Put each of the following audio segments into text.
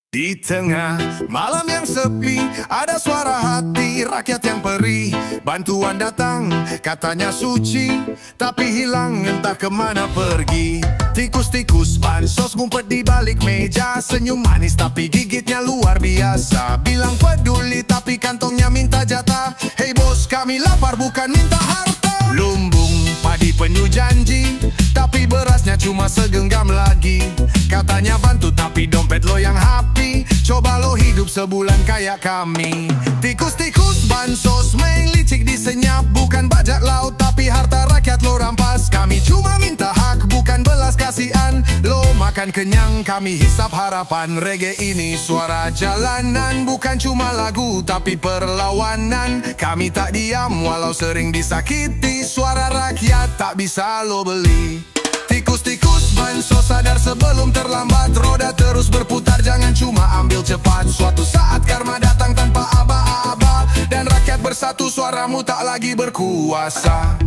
Di tengah malam yang sepi, ada suara hati rakyat yang perih. Bantuan datang, katanya suci, tapi hilang entah kemana pergi. Tikus-tikus bansos ngumpet di balik meja, senyum manis tapi gigitnya luar biasa. Bilang peduli tapi kantongnya minta jatah. Hei bos, kami lapar bukan minta harta. Lumbung padi penuh janji, tapi berasnya cuma segenggam lagi. Katanya bantu tapi dompet lo yang happy. Coba lo hidup sebulan kayak kami. Tikus-tikus bansos main licik disenyap, bukan bajak laut tapi harta rakyat lo rampas. Kami cuma minta hak bukan belas kasihan. Lo makan kenyang, kami hisap harapan. Reggae ini suara jalanan, bukan cuma lagu tapi perlawanan. Kami tak diam walau sering disakiti. Suara rakyat tak bisa lo beli. Tikus-tikus bansos sadar sebelum terlambat. Roda terus berputar, jangan cuma ambil cepat. Suatu saat karma datang tanpa aba-aba, dan rakyat bersatu, suaramu tak lagi berkuasa.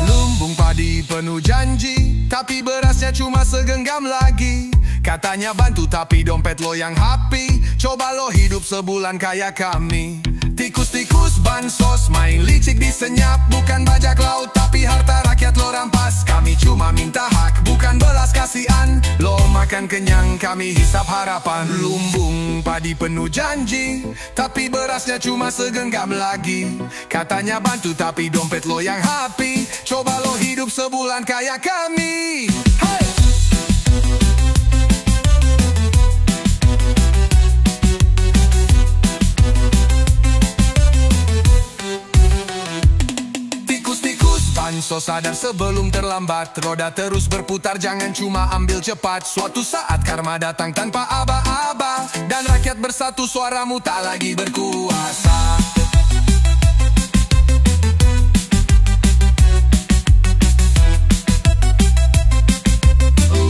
Lumbung padi penuh janji, tapi berasnya cuma segenggam lagi. Katanya bantu tapi dompet lo yang happy. Coba lo hidup sebulan kayak kami. Tikus-tikus bansos main licik disenyap, bukan bajak laut tapi harta rakyat lo rampas. Kami cuma minta hak bukan belas kasihan. Lo makan kenyang, kami hisap harapan. Lumbung padi penuh janji, tapi berasnya cuma segenggam lagi. Katanya bantu tapi dompet lo yang happy. Coba lo hidup sebulan kayak kami. Hey! Bansos sadar sebelum terlambat. Roda terus berputar, jangan cuma ambil cepat. Suatu saat karma datang tanpa aba-aba, dan rakyat bersatu, suaramu tak lagi berkuasa.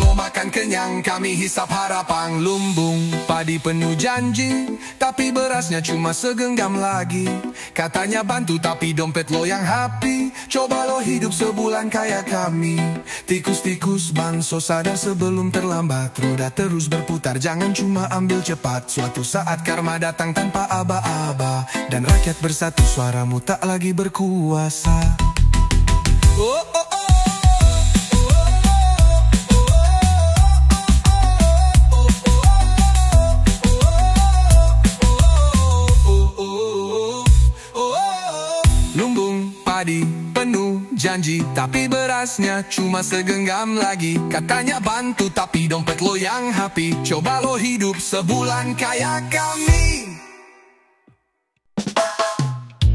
Lo makan kenyang, kami hisap harapan. Lumbung padi penuh janji, tapi berasnya cuma segenggam lagi. Katanya bantu tapi dompet lo yang happy. Coba lo hidup sebulan kayak kami. Tikus-tikus bansos sadar sebelum terlambat. Roda terus berputar, jangan cuma ambil cepat. Suatu saat karma datang tanpa aba-aba, dan rakyat bersatu, suaramu tak lagi berkuasa. Oh, oh, oh. Padi penuh janji, tapi berasnya cuma segenggam lagi. Katanya bantu tapi dompet lo yang happy. Coba lo hidup sebulan kayak kami.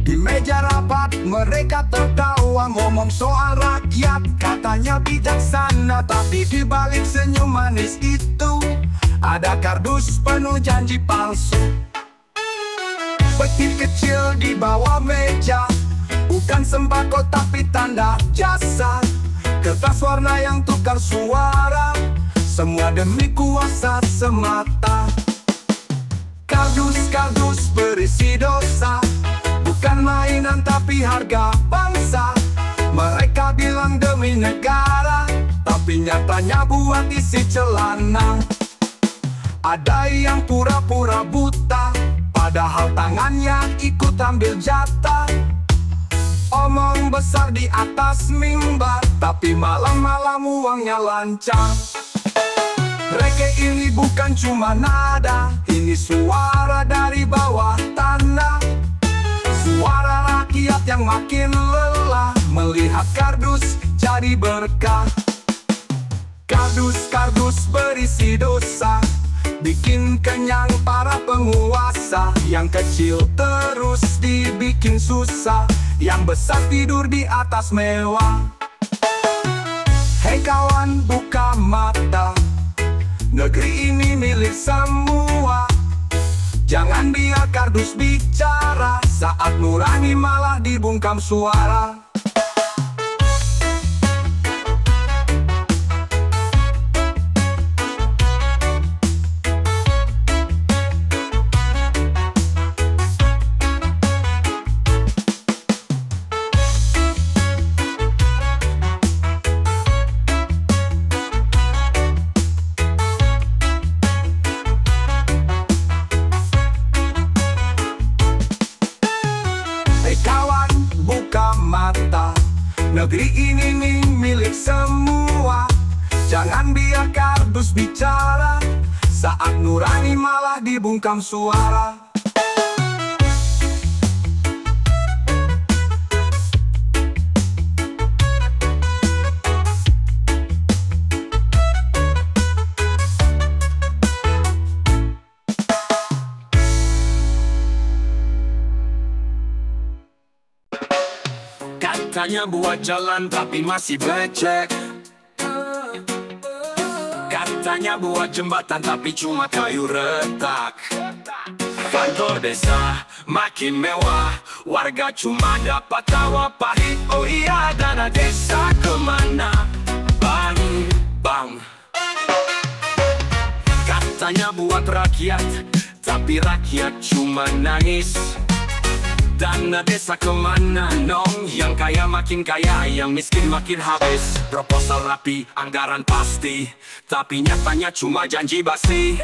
Di meja rapat mereka tertawa, ngomong soal rakyat. Katanya bijaksana, tapi di balik senyum manis itu ada kardus penuh janji palsu. Petir kecil di bawah meja, bukan sembako tapi tanda jasa. Kertas warna yang tukar suara, semua demi kuasa semata. Kardus-kardus berisi dosa, bukan mainan tapi harga bangsa. Mereka bilang demi negara, tapi nyatanya buat isi celana. Ada yang pura-pura buta, padahal tangannya ikut ambil jatah. Omong besar di atas mimbar, tapi malam-malam uangnya lancar. Reggae ini bukan cuma nada, ini suara dari bawah tanah. Suara rakyat yang makin lelah melihat kardus jadi berkah. Kardus-kardus berisi dosa, bikin kenyang para penguasa. Yang kecil terus dibikin susah, yang besar tidur di atas mewah. Hei kawan, buka mata, negeri ini milik semua. Jangan biar kardus bicara, saat nurani malah dibungkam suara. Negeri ini milik semua. Jangan biar kardus bicara, saat nurani malah dibungkam suara. Katanya buat jalan tapi masih becek. Katanya buat jembatan tapi cuma kayu retak. Kantor desa makin mewah, warga cuma dapat tawa pahit. Oh iya, dana desa kemana? Bang, bang. Katanya buat rakyat, tapi rakyat cuma nangis. Dana desa kemana nong? Yang kaya makin kaya, yang miskin makin habis. Proposal rapi, anggaran pasti, tapi nyatanya cuma janji basi.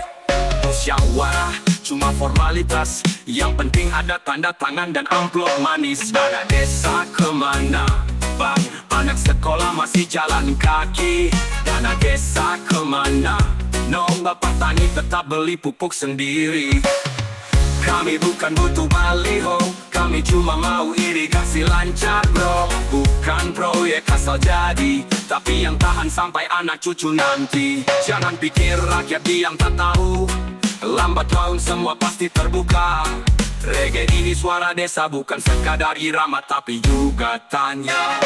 Musyawarah cuma formalitas, yang penting ada tanda tangan dan amplop manis. Dana desa kemana? Bang, anak sekolah masih jalan kaki. Dana desa kemana? Nong, bapak tani tetap beli pupuk sendiri. Kami bukan butuh baliho, kami cuma mau irigasi lancar bro. Bukan proyek asal jadi, tapi yang tahan sampai anak cucu nanti. Jangan pikir rakyat diam tak tahu, lambat laun semua pasti terbuka. Reggae ini suara desa, bukan sekadar irama tapi juga tanya.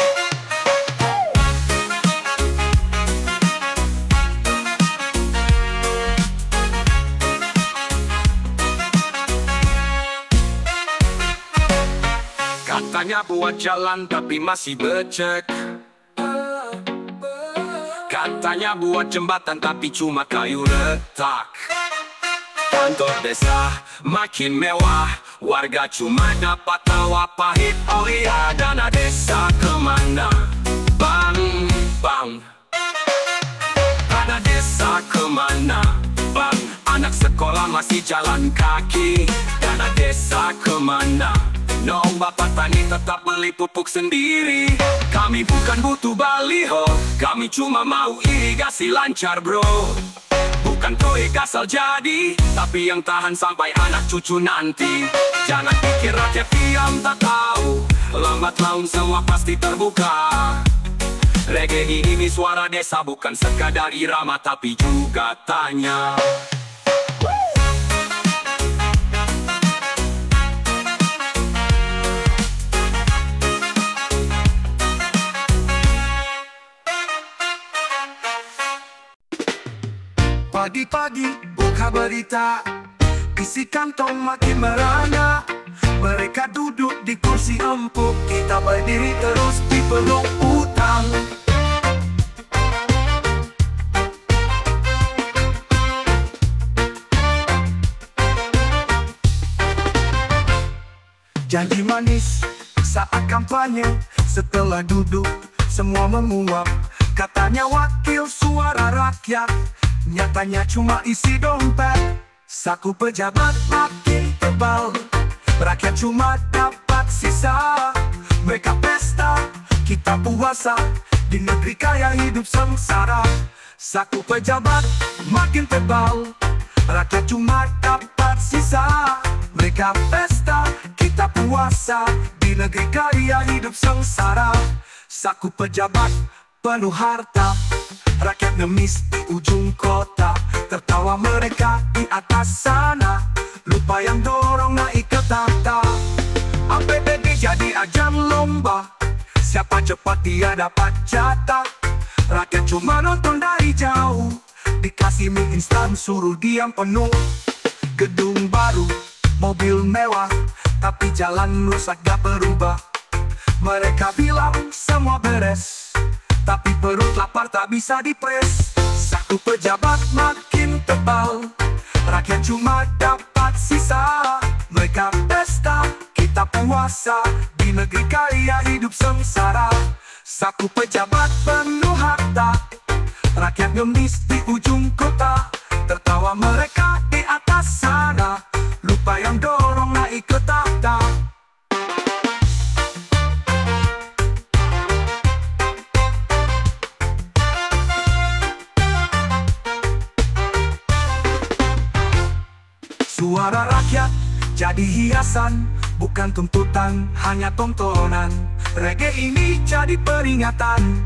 Katanya buat jalan tapi masih becek. Katanya buat jembatan tapi cuma kayu retak. Kantor desa makin mewah, warga cuma dapat tawa pahit. Oh iya, dana desa kemana? Bang, bang. Dana desa kemana? Bang, anak sekolah masih jalan kaki. Dana desa kemana? Nong, bapak tani tetap beli pupuk sendiri. Kami bukan butuh baliho, kami cuma mau irigasi lancar bro. Bukan proyek asal jadi, tapi yang tahan sampai anak cucu nanti. Jangan pikir rakyat diam tak tahu, lambat laun semua pasti terbuka. Reggae ini suara desa, bukan sekadar irama tapi juga tanya. Pagi-pagi buka berita, isi kantong makin merana. Mereka duduk di kursi empuk, kita berdiri terus di peluk utang. Janji manis saat kampanye, setelah duduk semua menguap. Katanya wakil suara rakyat, nyatanya cuma isi dompet. Saku pejabat makin tebal, rakyat cuma dapat sisa. Mereka pesta, kita puasa, di negeri kaya hidup sengsara. Saku pejabat makin tebal, rakyat cuma dapat sisa. Mereka pesta, kita puasa, di negeri kaya hidup sengsara. Saku pejabat penuh harta, rakyat ngemis di ujung kota. Tertawa mereka di atas sana, lupa yang dorong naik ke tahta. APBD jadi ajang lomba, siapa cepat dia dapat jatah. Rakyat cuma nonton dari jauh, dikasih mie instan suruh diam penuh. Gedung baru, mobil mewah, tapi jalan rusak gak berubah. Mereka bilang semua beres, tapi perut lapar tak bisa dipres. Saku pejabat makin tebal, rakyat cuma dapat sisa. Mereka pesta, kita puasa, di negeri kaya hidup sengsara. Saku pejabat penuh harta, rakyat ngemis di ujung kota. Tertawa mereka di atas sana, lupa yang dorong naik ke tahta. rakyat jadi hiasan, bukan tuntutan, hanya tontonan. Reggae ini jadi peringatan,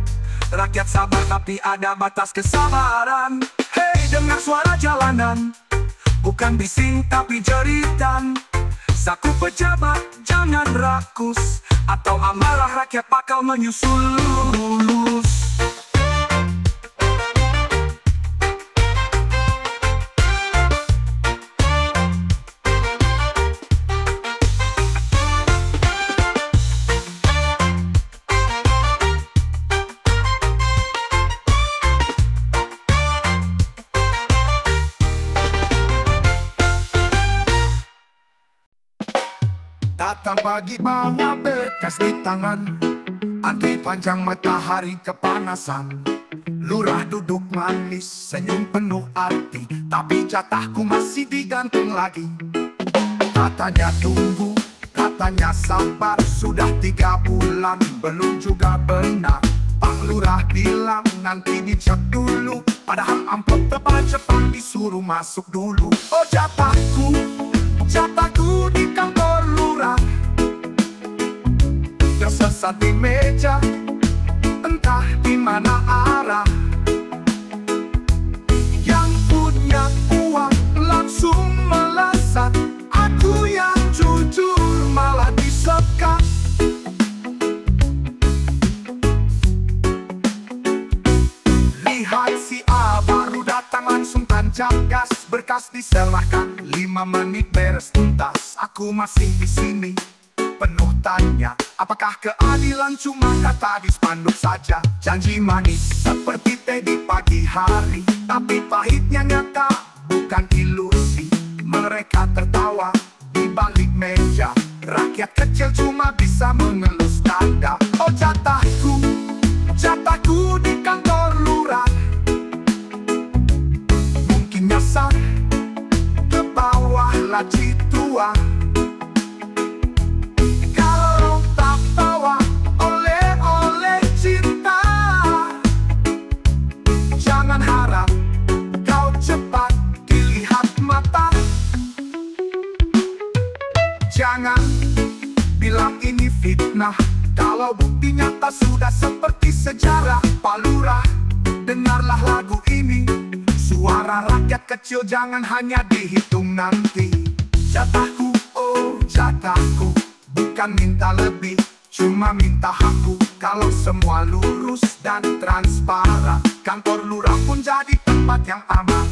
rakyat sabar tapi ada batas kesabaran. Hei, dengar suara jalanan, bukan bising tapi jeritan. Saku pejabat jangan rakus, atau amarah rakyat bakal menyusul lulus. Datang pagi bawa berkas di tangan, antri panjang matahari kepanasan. Lurah duduk manis, senyum penuh arti, tapi jatahku masih digantung lagi. Katanya tunggu, katanya sabar, sudah 3 bulan belum juga benar. Pak Lurah bilang nanti dicek dulu, padahal amplop tebal cepat disuruh masuk dulu. Oh jatahku, jatahku di kantor lurah, tersesat di meja, entah di mana arah. Yang punya uang langsung melesat, aku yang jujur malah disekat. Lihat si A baru datang langsung tancap gas, berkas diserahkan, 5 menit beres tuntas. Aku masih di sini, penuh tanya, apakah keadilan cuma kata di spanduk saja? Janji manis seperti teh di pagi hari, tapi pahitnya nyata, bukan ilusi. Mereka tertawa di balik meja, rakyat kecil cuma bisa mengelus dada. Oh jatahku, jatahku di kantor lurah, mungkin nyasar ke bawah laci tua. Jangan bilang ini fitnah, kalau bukti nyata sudah seperti sejarah. Pak Lurah, dengarlah lagu ini, suara rakyat kecil jangan hanya dihitung nanti. Jatahku, oh jatahku, bukan minta lebih, cuma minta hakku. Kalau semua lurus dan transparan, kantor lurah pun jadi tempat yang aman.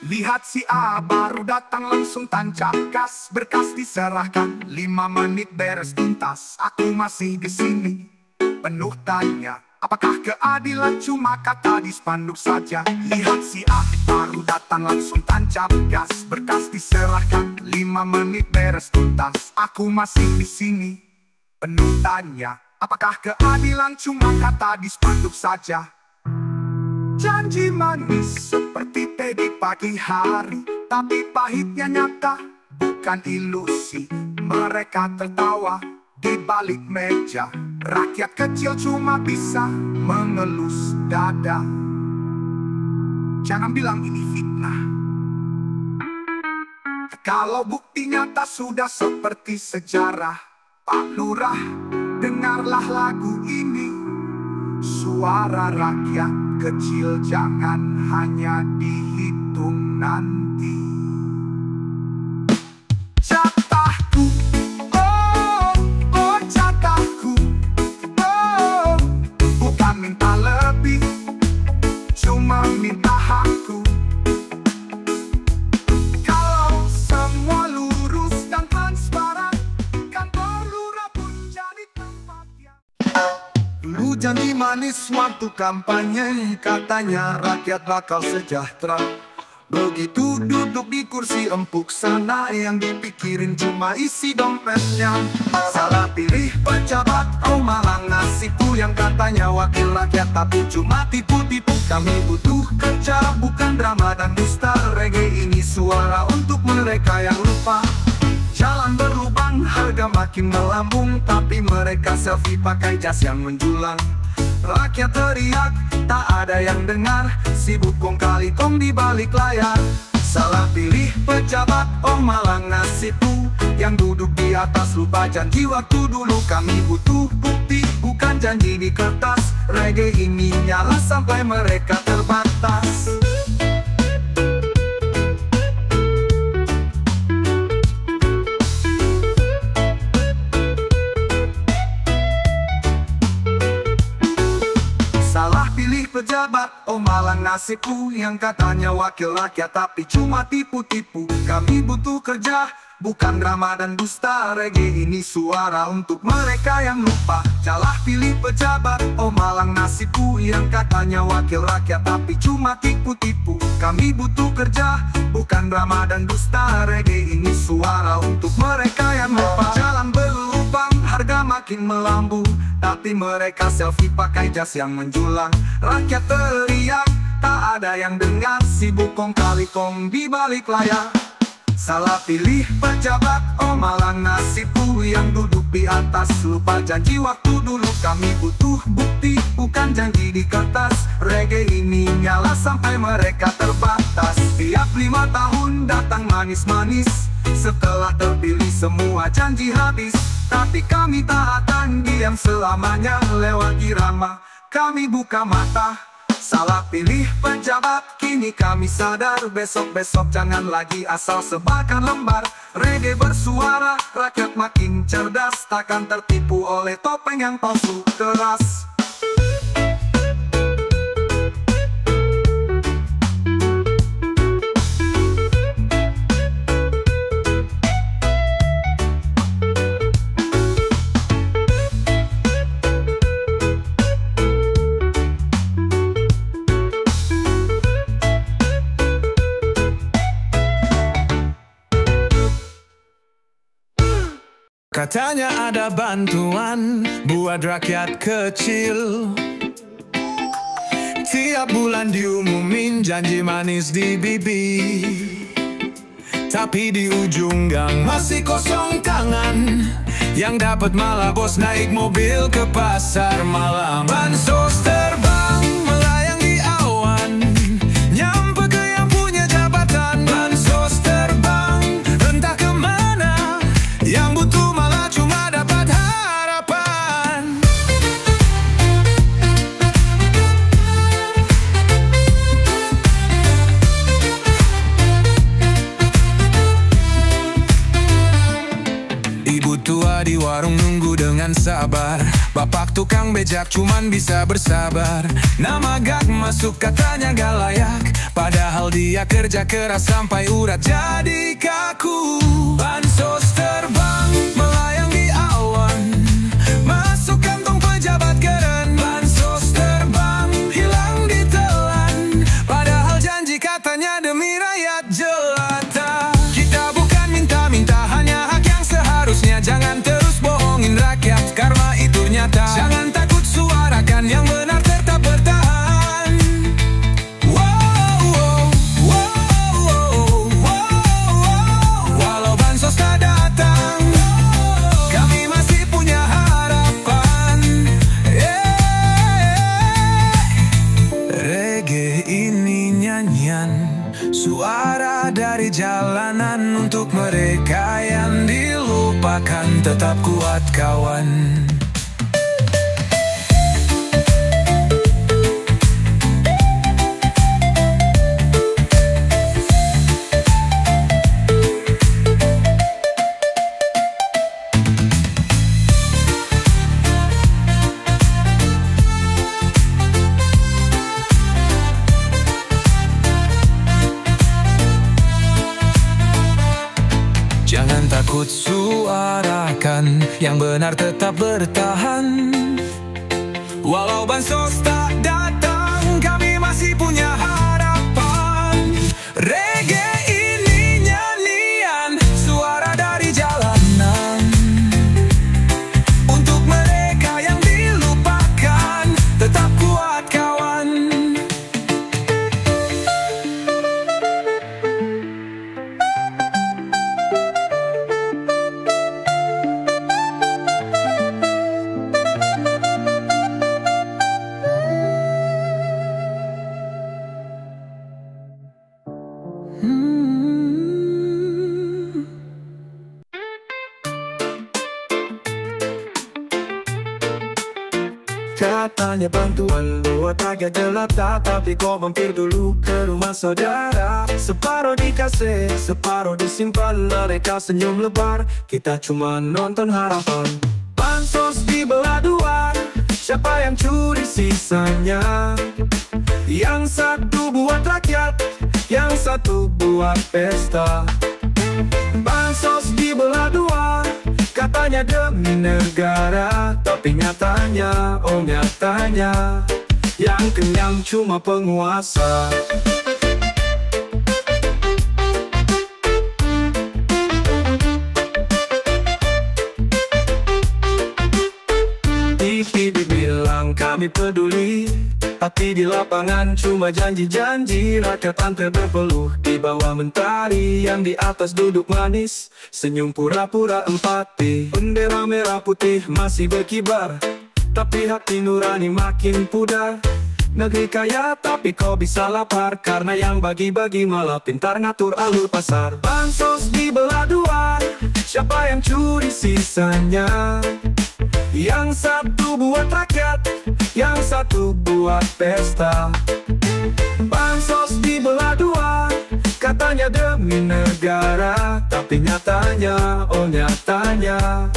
Lihat si A baru datang langsung tancap gas, berkas diserahkan, 5 menit beres tuntas. Aku masih di sini, penuh tanya, apakah keadilan cuma kata di spanduk saja? Lihat si A baru datang langsung tancap gas, berkas diserahkan, 5 menit beres tuntas. Aku masih di sini, penuh tanya, apakah keadilan cuma kata di spanduk saja? Janji manis seperti teh di pagi hari, tapi pahitnya nyata, bukan ilusi. Mereka tertawa di balik meja, rakyat kecil cuma bisa mengelus dada. Jangan bilang ini fitnah, kalau bukti nyata sudah seperti sejarah. Pak Lurah, dengarlah lagu ini, suara rakyat kecil jangan hanya dihitung nanti. Jatahku, oh, oh jatahku, oh, bukan minta lebih, cuma minta hakku. Kalau semua lurus dan transparan, kantor lurah pun jadi tempat yang... Dulu janji manis waktu kampanye, katanya rakyat bakal sejahtera. Begitu duduk di kursi empuk sana, yang dipikirin cuma isi dompetnya. Salah pilih pejabat, oh malah nasibku yang katanya wakil rakyat tapi cuma tipu-tipu. Kami butuh kerja, bukan drama dan dusta. Reggae ini suara untuk mereka yang lupa. Jalan berlubang, harga makin melambung, tapi mereka selfie pakai jas yang menjulang. Rakyat teriak, tak ada yang dengar, sibuk kong kali kong di balik layar. Salah pilih pejabat, oh malah nasibku yang duduk di atas lupa janji waktu dulu. Kami butuh bukti, bukan janji di kertas. Reggae ini nyala sampai mereka terbatas. Salah pilih pejabat, oh malah nasibku yang katanya wakil rakyat tapi cuma tipu-tipu. Kami butuh kerja, bukan drama dan dusta. Reggae ini suara untuk mereka yang lupa. Salah pilih pejabat, oh malah nasibku yang katanya wakil rakyat tapi cuma tipu-tipu. Kami butuh kerja, bukan drama dan dusta. Reggae ini suara untuk mereka yang lupa. Jalan berlubang, harga makin melambung, tapi mereka selfie pakai jas yang menjulang. Rakyat teriak, tak ada yang dengar, sibuk kong kali kong di balik layar. Salah pilih pejabat, oh malah nasibku yang duduk di atas lupa janji waktu dulu. Kami butuh bukti, bukan janji di kertas. Reggae ini nyala sampai mereka terbatas. Tiap 5 tahun datang manis-manis, setelah terpilih semua janji habis. Tapi kami tak akan diam selamanya, lewat irama kami buka mata. Salah pilih pejabat, kini kami sadar. Besok-besok jangan lagi asal sebarkan lembar. Reggae bersuara, rakyat makin cerdas, takkan tertipu oleh topeng yang palsu keras. Katanya ada bantuan buat rakyat kecil. Tiap bulan diumumin janji manis di bibir, tapi di ujung gang masih kosong tangan. Yang dapat malah bos naik mobil ke pasar malam. Bansos terbang melayang di awan, nyampe ke yang punya jabatan. Bansos terbang entah kemana, yang butuh cuma dapat harapan. Ibu tua di warung nunggu dengan sabar. Bapak tukang becak cuman bisa bersabar. Nama gak masuk katanya gak layak, padahal dia kerja keras sampai urat jadi kaku. Bansos terbang melayang di awan, masuk kantong pejabat keren. Bansos terbang hilang ditelan, padahal janji katanya demi rakyat jelata. Kita bukan minta-minta, hanya hak yang seharusnya. Jangan terus bohongin rakyat, karena itu nyata. Jangan takut suarakan yang benar, tetap bertahan. Walau bansos tak datang, kami masih punya harapan. Reggae ini nyanyian, suara dari jalanan untuk mereka yang dilupakan. Tetap kuat kawan. Jangan takut suarakan yang benar, tetap bertahan. Walau bansos tak datang, kami masih punya harapan. Katanya bantuan buat agak jelata, tapi kau mampir dulu ke rumah saudara. Separuh dikasih, separuh disimpan. Mereka senyum lebar, kita cuma nonton harapan. Bansos dibelah dua, siapa yang curi sisanya? Yang satu buat rakyat, yang satu buat pesta. Bansos dibelah dua, katanya demi negara, tapi nyatanya, oh nyatanya, yang kenyang cuma penguasa. TV dibilang kami peduli, tapi di lapangan cuma janji-janji. Rakyat antri berpeluh di bawah mentari, yang di atas duduk manis, senyum pura-pura empati. Bendera merah putih masih berkibar, tapi hati nurani makin pudar. Negeri kaya tapi kau bisa lapar, karena yang bagi-bagi malah pintar ngatur alur pasar. Bansos dibelah dua, siapa yang curi sisanya? Yang satu buat rakyat, yang satu buat pesta. Bansos dibelah dua, katanya demi negara, tapi nyatanya, oh nyatanya,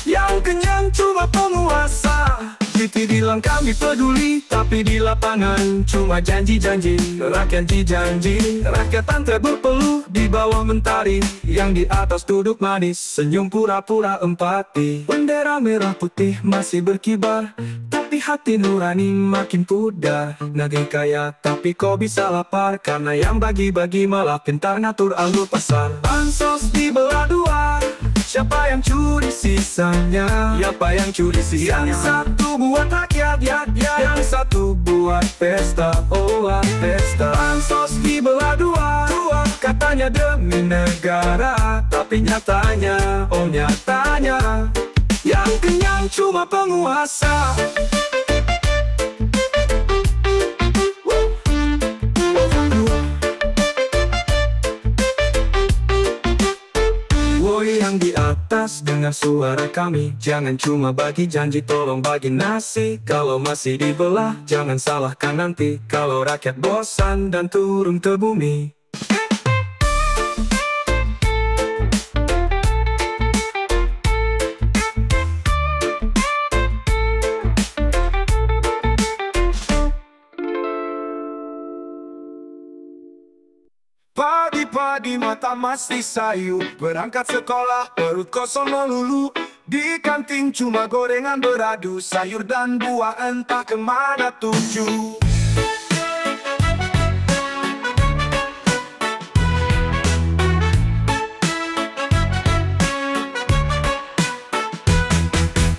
yang kenyang cuma penguasa. TV bilang kami peduli, tapi di lapangan cuma janji-janji. Rakyat dijanji, rakyat antri berpeluh di bawah mentari, yang di atas duduk manis, senyum pura-pura empati. Bendera merah putih masih berkibar, tapi hati nurani makin pudar. Negeri kaya tapi kau bisa lapar, karena yang bagi-bagi malah pintar ngatur alur pasar. Bansos dibelah dua, siapa yang curi sisanya? Siapa yang curi sisanya? Yang satu buat rakyat, yang satu buat pesta, oh pesta. Bansos dibelah dua, katanya demi negara, tapi nyatanya, oh nyatanya, yang kenyang cuma penguasa. Yang di atas dengar suara kami, jangan cuma bagi janji, tolong bagi nasi. Kalau masih dibelah, jangan salahkan nanti, kalau rakyat bosan dan turun ke bumi. Pagi-pagi mata masih sayu, berangkat sekolah perut kosong melulu. Di kantin cuma gorengan beradu, sayur dan buah entah kemana tuju.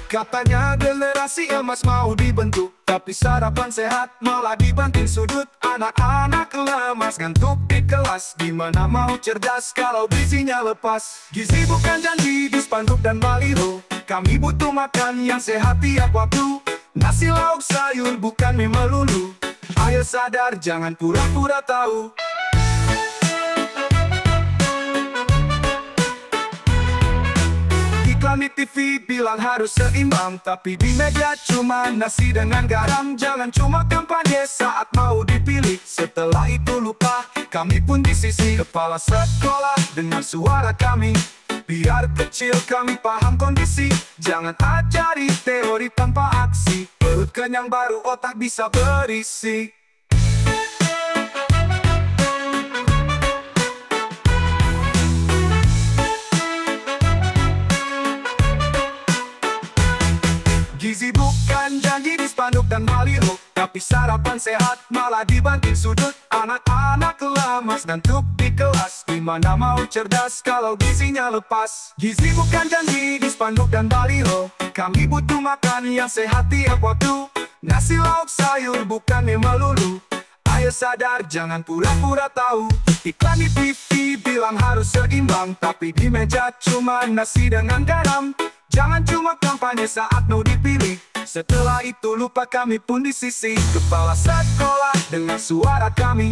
Katanya generasi emas mau dibentuk, tapi sarapan sehat malah dibanting sudut. Anak-anak lemas ngantuk di kelas, gimana mau cerdas kalau gizinya lepas? Gizi bukan janji di spanduk dan baliho, kami butuh makan yang sehat tiap waktu. Nasi lauk sayur bukan mie melulu, ayo sadar jangan pura-pura tahu. Iklan di TV bilang harus seimbang, tapi di media cuma nasi dengan garam. Jangan cuma kampanye saat mau dipilih, setelah itu lupa kami pun di sisi. Kepala sekolah dengan suara kami, biar kecil kami paham kondisi. Jangan ajari teori tanpa aksi, perut kenyang baru otak bisa berisi. Gizi bukan janji di spanduk dan baliho, tapi sarapan sehat malah dibanting sudut. Anak-anak lemas ngantuk di kelas, gimana mau cerdas kalau gizinya lepas? Gizi bukan janji di spanduk dan baliho, kami butuh makan yang sehat tiap waktu. Nasi lauk sayur bukan mie melulu, ayo sadar jangan pura-pura tahu. Iklan di TV bilang harus seimbang, tapi di meja cuma nasi dengan garam. Jangan cuma kampanye saat mau dipilih, setelah itu lupa kami pun di sisi. Kepala sekolah dengan suara kami,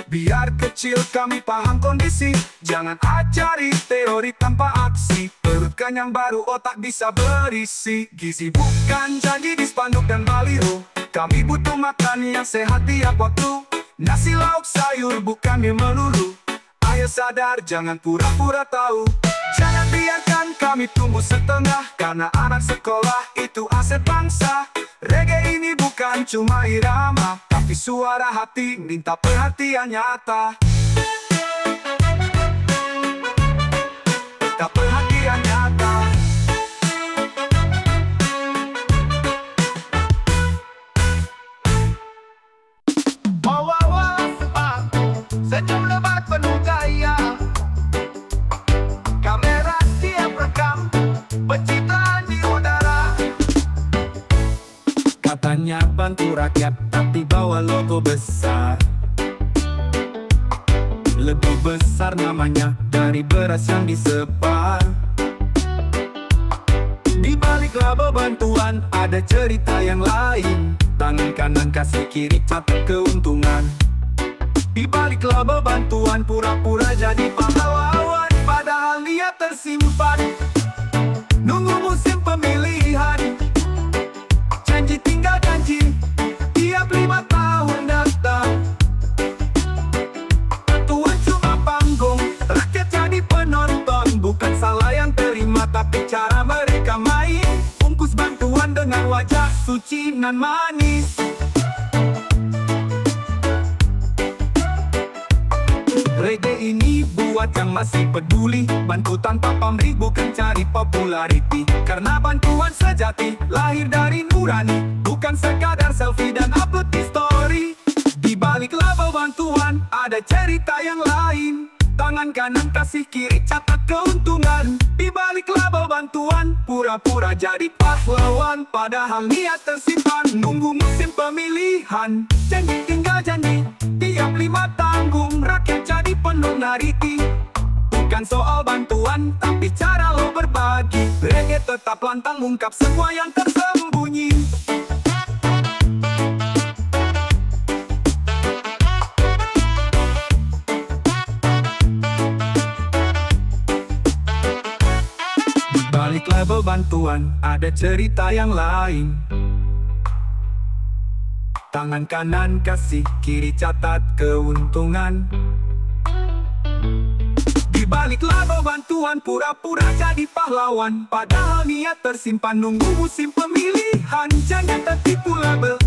Biar kecil kami paham kondisi, jangan ajari teori tanpa aksi. Perut kenyang baru otak bisa berisi. Gizi bukan janji di spanduk dan baliho. Kami butuh makan yang sehat tiap waktu. Nasi lauk sayur bukan mie melulu. Ayo sadar, jangan pura-pura tahu. Jangan biarkan kami tumbuh setengah, karena anak sekolah itu aset bangsa. Reggae ini bukan cuma irama, tapi suara hati minta perhatian nyata. Minta perhatian nyata. Senyum lebat penuh gaya, kamera siap rekam, pencitraan di udara. Katanya bantu rakyat, tapi bawa logo besar. Lebih besar namanya dari beras yang disebar. Di balik laba bantuan ada cerita yang lain. Tangan kanan kasih kiri catat keuntungan. Di balik laba bantuan pura-pura jadi pahlawan, padahal niat tersimpan. Nunggu musim pemilihan, janji tinggal janji, tiap 5 tahun datang. Bantuan cuma panggung, rakyat jadi penonton. Bukan salah yang terima, tapi cara mereka main. Bungkus bantuan dengan wajah suci nan manis. Reggae ini buat yang masih peduli. Bantu tanpa pamrih, bukan cari popularity. Karena bantuan sejati lahir dari nurani, bukan sekadar selfie dan upload di story. Di balik laba bantuan ada cerita yang lain. Tangan kanan kasih kiri catat keuntungan. Di balik laba bantuan pura-pura jadi pahlawan, padahal niat tersimpan. Nunggu musim pemilihan, janji tinggal janji, tiap 5 tanggung. Rakyat jadi penuh nariti. Bukan soal bantuan, tapi cara lo berbagi. Reggae tetap lantang ungkap semua yang tersembunyi. Balik label bantuan ada cerita yang lain. Tangan kanan kasih kiri catat keuntungan. Di balik label bantuan pura-pura jadi pahlawan, padahal niat tersimpan. Nunggu musim pemilihan, jangan tertipu label.